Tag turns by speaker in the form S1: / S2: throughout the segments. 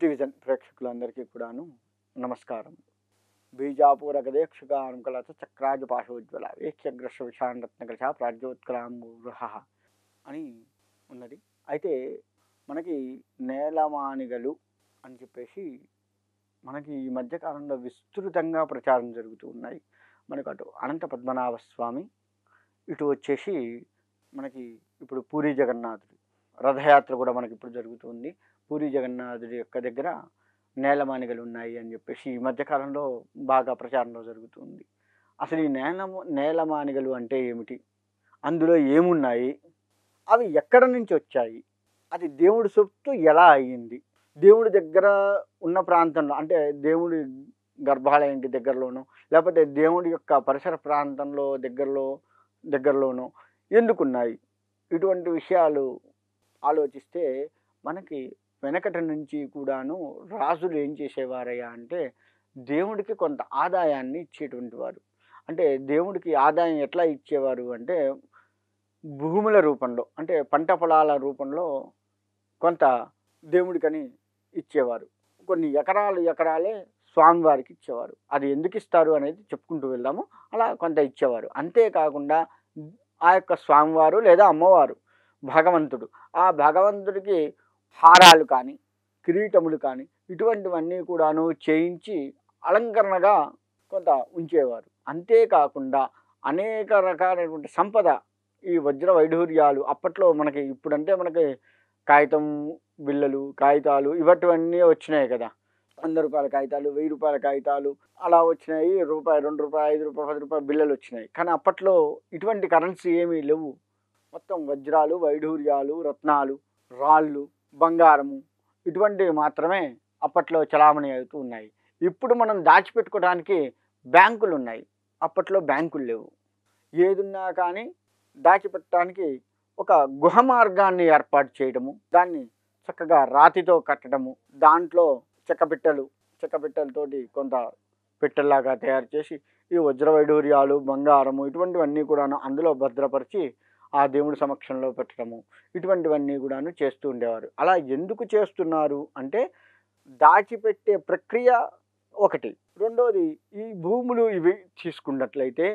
S1: సిటీవిజన్ ప్రేక్షకులందరికీ కూడాను నమస్కారం. బీజాపూర గదేక్షుగానుకలత చక్రాజపాశోజ్వల వేక్ష్యగ్రస్వ విషాణరత్నకలశ ప్రాజ్యోత్కలాంబురహ అని ఉన్నది. అయితే మనకి నేలమానిగలు అని చెప్పేసి మనకి ఈ మధ్యకాలంలో విస్తృతంగా ప్రచారం జరుగుతూ ఉన్నాయి. మనకు అటు అనంత పద్మనాభ స్వామి, ఇటు వచ్చేసి మనకి ఇప్పుడు పూరీ జగన్నాథుడు రథయాత్ర కూడా మనకి ఇప్పుడు జరుగుతుంది. పూరీ జగన్నాథుడి యొక్క దగ్గర నేలమానిగలు ఉన్నాయి అని చెప్పేసి ఈ మధ్యకాలంలో బాగా ప్రచారంలో జరుగుతుంది. అసలు ఈ నేలమానిగలు అంటే ఏమిటి, అందులో ఏమున్నాయి, అవి ఎక్కడ నుంచి వచ్చాయి, అది దేవుడి సొత్తు ఎలా అయ్యింది, దేవుడి దగ్గర ఉన్న ప్రాంతంలో అంటే దేవుడి గర్భాలయానికి దగ్గరలోనో లేకపోతే దేవుడి యొక్క పరిసర ప్రాంతంలో దగ్గరలోనో ఎందుకున్నాయి, ఇటువంటి విషయాలు ఆలోచిస్తే మనకి వెనకటి నుంచి కూడాను రాజులు ఏం చేసేవారయ్యా అంటే దేవుడికి కొంత ఆదాయాన్ని ఇచ్చేటువంటి వారు. అంటే దేవుడికి ఆదాయం ఎట్లా ఇచ్చేవారు అంటే భూముల రూపంలో, అంటే పంట పొలాల రూపంలో కొంత దేవుడికని ఇచ్చేవారు. కొన్ని ఎకరాలే స్వామివారికి ఇచ్చేవారు. అది ఎందుకు ఇస్తారు అనేది చెప్పుకుంటూ వెళ్దాము. అలా కొంత ఇచ్చేవారు. అంతేకాకుండా ఆ యొక్క స్వామివారు లేదా అమ్మవారు భగవంతుడు, ఆ భగవంతుడికి హారాలు కానీ కిరీటములు కానీ ఇటువంటివన్నీ కూడాను చేయించి అలంకరణగా కొంత ఉంచేవారు. అంతేకాకుండా అనేక రకాలైనటువంటి సంపద, ఈ వజ్ర వైఢూర్యాలు అప్పట్లో మనకి ఇప్పుడంటే మనకి కాగితం బిళ్ళలు కాగితాలు ఇవన్నీ వచ్చినాయి కదా. 100 రూపాయల కాగితాలు, 1000 రూపాయల కాగితాలు అలా వచ్చినాయి. రూపాయి, 2 రూపాయలు, 5 రూపాయలు, 10 రూపాయల బిళ్ళలు వచ్చినాయి. కానీ అప్పట్లో ఇటువంటి కరెన్సీ ఏమీ లేవు. మొత్తం వజ్రాలు, వైఢూర్యాలు, రత్నాలు, రాళ్ళు, బంగారము ఇటువంటివి మాత్రమే అప్పట్లో చలామణి అవుతూ ఉన్నాయి. ఇప్పుడు మనం దాచిపెట్టుకోవడానికి బ్యాంకులు ఉన్నాయి, అప్పట్లో బ్యాంకులు లేవు. ఏదున్నా కానీ దాచిపెట్టడానికి ఒక గుహ మార్గాన్ని ఏర్పాటు చేయడము, దాన్ని చక్కగా రాతితో కట్టడము, దాంట్లో చెక్కపిట్టలతోటి కొంత పెట్టెల్లాగా తయారు చేసి ఈ వజ్ర వైఢూర్యాలు, బంగారము ఇటువంటివన్నీ కూడాను అందులో భద్రపరిచి ఆ దేవుడి సమక్షంలో పెట్టడము ఇటువంటివన్నీ కూడాను చేస్తూ ఉండేవారు. అలా ఎందుకు చేస్తున్నారు అంటే దాచిపెట్టే ప్రక్రియ ఒకటి. రెండోది ఈ భూములు ఇవి తీసుకున్నట్లయితే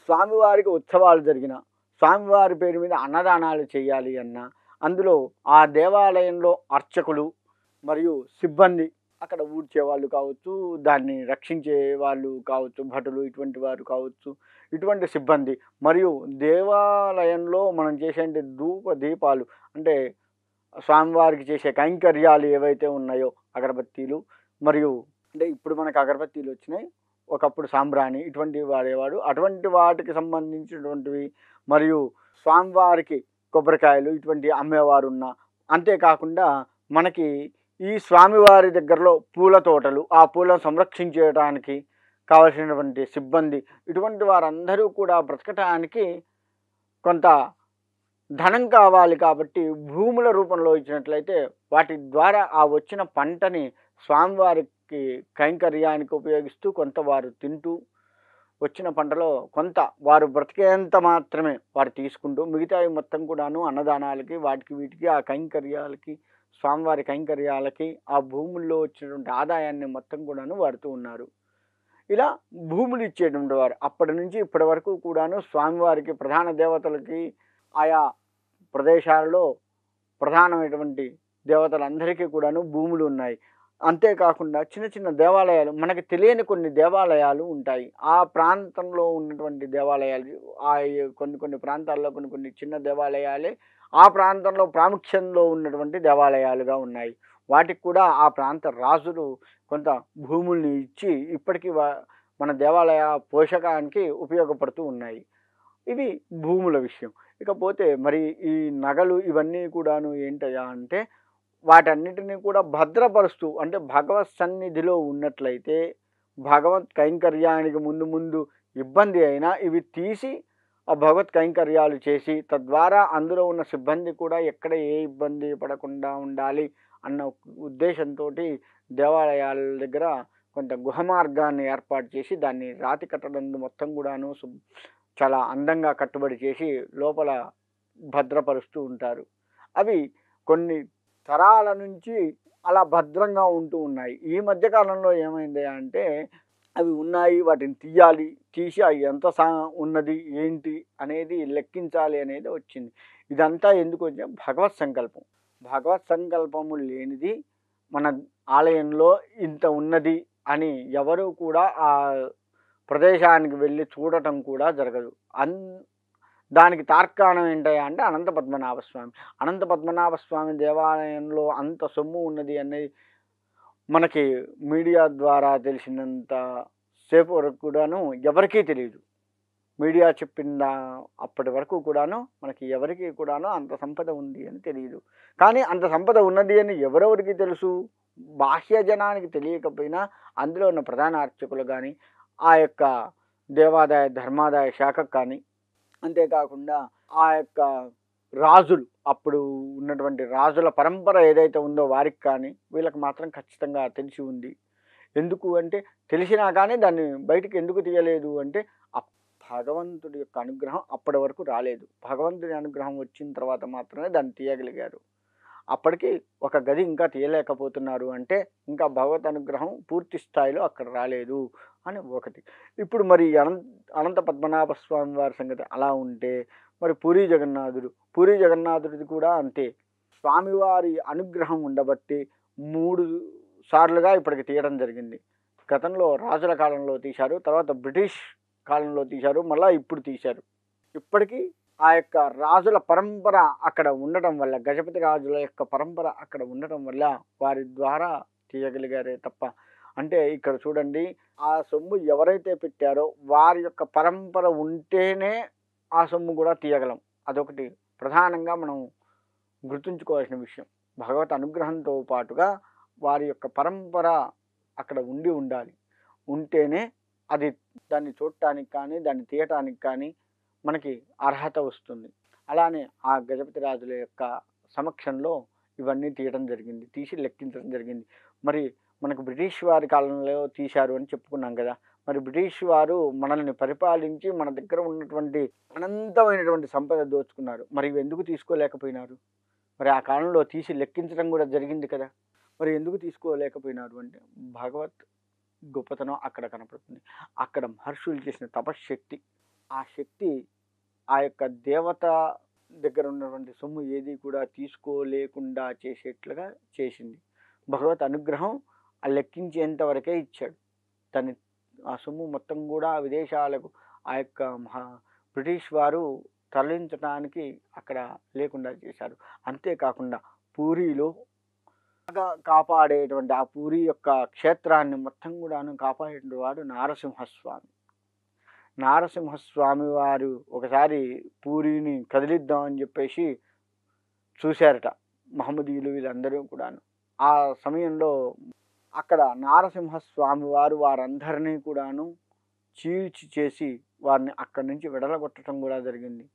S1: స్వామివారికి ఉత్సవాలు జరిగిన, స్వామివారి పేరు మీద అన్నదానాలు చేయాలి అన్న, అందులో ఆ దేవాలయంలో అర్చకులు మరియు సిబ్బంది, అక్కడ ఊడ్చే వాళ్ళు కావచ్చు, దాన్ని రక్షించే వాళ్ళు కావచ్చు, భటులు ఇటువంటి వారు కావచ్చు, ఇటువంటి సిబ్బంది మరియు దేవాలయంలో మనం చేసే ధూప దీపాలు అంటే స్వామివారికి చేసే కైంకర్యాలు ఏవైతే ఉన్నాయో అగరబత్తీలు, మరియు అంటే ఇప్పుడు మనకు అగరబత్తీలు వచ్చినాయి, ఒకప్పుడు సాంబ్రాణి ఇటువంటివి వాడేవాడు, అటువంటి వాటికి సంబంధించినటువంటివి, మరియు స్వామివారికి కొబ్బరికాయలు ఇటువంటి అమ్మేవారు ఉన్న, అంతేకాకుండా మనకి ఈ స్వామివారి దగ్గరలో పూల తోటలు, ఆ పూలను సంరక్షించడానికి కావలసినటువంటి సిబ్బంది, ఇటువంటి వారందరూ కూడా బ్రతకటానికి కొంత ధనం కావాలి. కాబట్టి భూముల రూపంలో ఇచ్చినట్లయితే వాటి ద్వారా ఆ వచ్చిన పంటని స్వామివారికి కైంకర్యానికి ఉపయోగిస్తూ కొంత వారు తింటూ, వచ్చిన పంటలో కొంత వారు బ్రతికేంత మాత్రమే వారు తీసుకుంటూ మిగతావి మొత్తం కూడాను అన్నదానాలకి వాటికి వీటికి ఆ కైంకర్యాలకి స్వామివారి కైంకర్యాలకి ఆ భూముల్లో వచ్చినటువంటి ఆదాయాన్ని మొత్తం కూడాను వాడుతూ ఉన్నారు. ఇలా భూములు ఇచ్చేటువంటి వారు అప్పటి నుంచి ఇప్పటి వరకు కూడాను స్వామివారికి ప్రధాన దేవతలకి ఆయా ప్రదేశాలలో ప్రధానమైనటువంటి దేవతలందరికీ కూడాను భూములు ఉన్నాయి. అంతేకాకుండా చిన్న చిన్న దేవాలయాలు, మనకి తెలియని కొన్ని దేవాలయాలు ఉంటాయి. ఆ ప్రాంతంలో ఉన్నటువంటి దేవాలయాలు, కొన్ని ప్రాంతాల్లో కొన్ని చిన్న దేవాలయాలే ఆ ప్రాంతంలో ప్రాముఖ్యంలో ఉన్నటువంటి దేవాలయాలుగా ఉన్నాయి. వాటికి కూడా ఆ ప్రాంత రాజులు కొంత భూముల్ని ఇచ్చి ఇప్పటికీ మన దేవాలయ పోషకానికి ఉపయోగపడుతూ ఉన్నాయి. ఇవి భూముల విషయం. ఇకపోతే మరి ఈ నగలు ఇవన్నీ కూడాను ఏంటయ్యా అంటే వాటన్నిటిని కూడా భద్రపరుస్తూ, అంటే భగవత్ సన్నిధిలో ఉన్నట్లయితే భగవత్ కైంకర్యానికి ముందు ఇబ్బంది అయినా ఇవి తీసి ఆ భగవత్ కైంకర్యాలు చేసి తద్వారా అందులో ఉన్న సిబ్బంది కూడా ఎక్కడ ఏ ఇబ్బంది పడకుండా ఉండాలి అన్న ఉద్దేశంతో దేవాలయాల దగ్గర కొంత గుహ మార్గాన్ని ఏర్పాటు చేసి దాన్ని రాతి కట్టడం మొత్తం కూడాను చాలా అందంగా కట్టుబడి చేసి లోపల భద్రపరుస్తూ ఉంటారు. అవి కొన్ని తరాల నుంచి అలా భద్రంగా ఉంటూ ఉన్నాయి. ఈ మధ్య కాలంలో ఏమైంది అంటే అవి ఉన్నాయి, వాటిని తీయాలి, తీసి అవి ఎంత ఉన్నది ఏంటి అనేది లెక్కించాలి అనేది వచ్చింది. ఇదంతా ఎందుకు వచ్చింది? భగవత్ సంకల్పం. భగవత్ సంకల్పము లేనిది మన ఆలయంలో ఇంత ఉన్నది అని ఎవరు కూడా ఆ ప్రదేశానికి వెళ్ళి చూడటం కూడా జరగదు. దానికి తార్కాణం ఏంటయ్యా అంటే అనంత పద్మనాభ స్వామి. అనంత పద్మనాభ స్వామి దేవాలయంలో అంత సొమ్ము ఉన్నది అనేది మనకి మీడియా ద్వారా తెలిసినంత సేపు వరకు కూడాను ఎవరికీ తెలియదు. మీడియా చెప్పిన అప్పటి వరకు కూడాను మనకి ఎవరికి కూడాను అంత సంపద ఉంది అని తెలియదు. కానీ అంత సంపద ఉన్నది అని ఎవరెవరికి తెలుసు? బాహ్య జనానికి తెలియకపోయినా అందులో ఉన్న ప్రధాన అర్చకులు కానీ, ఆ యొక్క దేవాదాయ ధర్మాదాయ శాఖకు కానీ, అంతేకాకుండా ఆ యొక్క రాజులు అప్పుడు ఉన్నటువంటి రాజుల పరంపర ఏదైతే ఉందో వారికి కానీ వీళ్ళకి మాత్రం ఖచ్చితంగా తెలిసి ఉంది. ఎందుకు అంటే తెలిసినా కానీ దాన్ని బయటికి ఎందుకు తీయలేదు అంటే భగవంతుడి యొక్క అనుగ్రహం అప్పటి వరకు రాలేదు. భగవంతుడి అనుగ్రహం వచ్చిన తర్వాత మాత్రమే దాన్ని తీయగలిగారు. అప్పటికి ఒక గది ఇంకా తీయలేకపోతున్నారు అంటే ఇంకా భగవత్ అనుగ్రహం పూర్తి స్థాయిలో అక్కడ రాలేదు అని ఒకటి. ఇప్పుడు మరి అనంత పద్మనాభ స్వామి వారి సంగతి అలా ఉంటే మరి పూరీ జగన్నాథుడిది కూడా అంతే. స్వామివారి అనుగ్రహం ఉండబట్టి 3 సార్లుగా ఇప్పటికి తీయడం జరిగింది. గతంలో రాజుల కాలంలో తీశారు, తర్వాత బ్రిటిష్ కాలంలో తీశారు, మళ్ళీ ఇప్పుడు తీశారు. ఇప్పటికీ ఆ యొక్క రాజుల పరంపర అక్కడ ఉండటం వల్ల, గజపతి రాజుల యొక్క పరంపర అక్కడ ఉండటం వల్ల వారి ద్వారా తీయగలిగారే తప్ప, అంటే ఇక్కడ చూడండి, ఆ సొమ్ము ఎవరైతే పెట్టారో వారి యొక్క పరంపర ఉంటేనే ఆ సొమ్ము కూడా తీయగలం. అదొకటి ప్రధానంగా మనం గుర్తుంచుకోవాల్సిన విషయం. భగవత్ అనుగ్రహంతో పాటుగా వారి యొక్క పరంపర అక్కడ ఉండాలి. ఉంటేనే అది దాన్ని చూడటానికి కానీ దాన్ని తీయటానికి కానీ మనకి అర్హత వస్తుంది. అలానే ఆ గజపతి రాజుల యొక్క సమక్షంలో ఇవన్నీ తీయడం జరిగింది, తీసి లెక్కించడం జరిగింది. మరి మనకు బ్రిటిష్ వారి కాలంలో తీశారు అని చెప్పుకున్నాం కదా. మరి బ్రిటిష్ వారు మనల్ని పరిపాలించి మన దగ్గర ఉన్నటువంటి అనంతమైనటువంటి సంపద దోచుకున్నారు. మరి ఇవి ఎందుకు తీసుకోలేకపోయినారు? మరి ఆ కాలంలో తీసి లెక్కించడం కూడా జరిగింది కదా. మరి ఎందుకు తీసుకోలేకపోయినారు అంటే భగవత్ గొప్పతనం అక్కడ కనపడుతుంది. అక్కడ మహర్షులు చేసిన తపశ్శక్తి, ఆ శక్తి ఆ యొక్క దేవత దగ్గర ఉన్నటువంటి సొమ్ము ఏది కూడా తీసుకోలేకుండా చేసేట్లుగా చేసింది. భగవత్ అనుగ్రహం ఆ లెక్కించేంత వరకే ఇచ్చాడు. దాన్ని ఆ సొమ్ము మొత్తం కూడా విదేశాలకు ఆ యొక్క బ్రిటిష్ వారు తరలించడానికి అక్కడ లేకుండా చేశారు. అంతేకాకుండా పూరీలో కాపాడేటువంటి ఆ పూరి యొక్క క్షేత్రాన్ని మొత్తం కూడాను కాపాడేటువంటి వాడు నారసింహస్వామి. నారసింహస్వామి వారు ఒకసారి పూరిని కదిలిద్దామని చెప్పేసి చూశారట మహమ్మదీయులు వీళ్ళందరూ కూడాను. ఆ సమయంలో అక్కడ నారసింహస్వామి వారు వారందరినీ కూడాను చీల్చి చేసి వారిని అక్కడి నుంచి విడలగొట్టడం కూడా జరిగింది.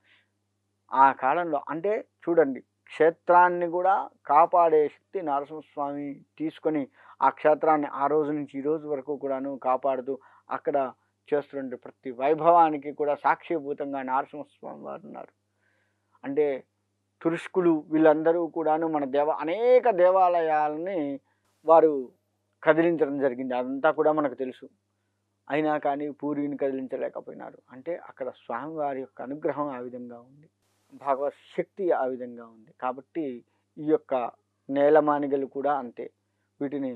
S1: ఆ కాలంలో అంటే చూడండి, క్షేత్రాన్ని కూడా కాపాడే శక్తి నరసింహస్వామి తీసుకొని ఆ క్షేత్రాన్ని ఆ రోజు నుంచి ఈ రోజు వరకు కూడాను కాపాడుతూ అక్కడ చేస్తున్న ప్రతి వైభవానికి కూడా సాక్షిభూతంగా నరసింహస్వామి వారు ఉన్నారు. అంటే తురుష్కులు వీళ్ళందరూ కూడాను మన అనేక దేవాలయాలని వారు కదిలించడం జరిగింది. అదంతా కూడా మనకు తెలుసు. అయినా కానీ పూరిని కదిలించలేకపోయినారు. అంటే అక్కడ స్వామివారి యొక్క అనుగ్రహం ఆ విధంగా ఉంది, భగవత్ శక్తి ఆ విధంగా ఉంది. కాబట్టి ఈ యొక్క నేలమానిగలు కూడా అంతే. వీటిని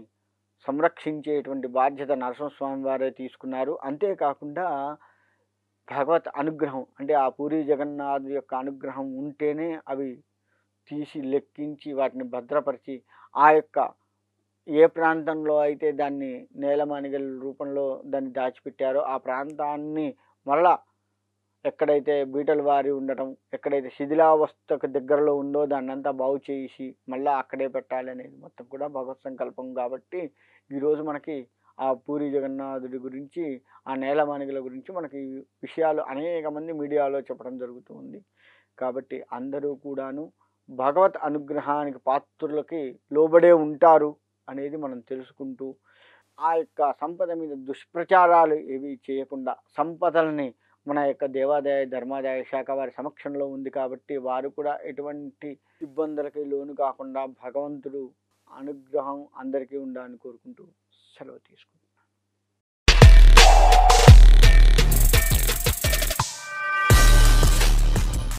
S1: సంరక్షించేటువంటి బాధ్యత నరసింహస్వామి వారే తీసుకున్నారు. అంతేకాకుండా భగవత్ అనుగ్రహం అంటే ఆ పూరి జగన్నాథ్ యొక్క అనుగ్రహం ఉంటేనే అవి తీసి లెక్కించి వాటిని భద్రపరిచి ఆ యొక్క ఏ ప్రాంతంలో అయితే దాన్ని నేలమానిగల రూపంలో దాన్ని దాచిపెట్టారో ఆ ప్రాంతాన్ని మరలా ఎక్కడైతే బీటలు వారి ఉండటం, ఎక్కడైతే శిథిలావస్థకు దగ్గరలో ఉందో దాన్ని అంతా బాగు చేసి మళ్ళీ అక్కడే పెట్టాలి అనేది మొత్తం కూడా భగవత్ సంకల్పం. కాబట్టి ఈరోజు మనకి ఆ పూరి జగన్నాథుడి గురించి, ఆ నేలమానిగల గురించి మనకి విషయాలు అనేక మంది మీడియాలో చెప్పడం జరుగుతూ ఉంది. కాబట్టి అందరూ కూడాను భగవత్ అనుగ్రహానికి పాత్రులకి లోబడే ఉంటారు అనేది మనం తెలుసుకుంటూ ఆ యొక్క సంపద మీద దుష్ప్రచారాలు ఏవి చేయకుండా సంపదల్ని మన యొక్క దేవాదాయ ధర్మాదాయ శాఖ వారి సమక్షంలో ఉంది కాబట్టి వారు కూడా ఎటువంటి ఇబ్బందులకి లోను కాకుండా భగవంతుడు అనుగ్రహం అందరికీ ఉండాలని కోరుకుంటూ సెలవు తీసుకుంటాను.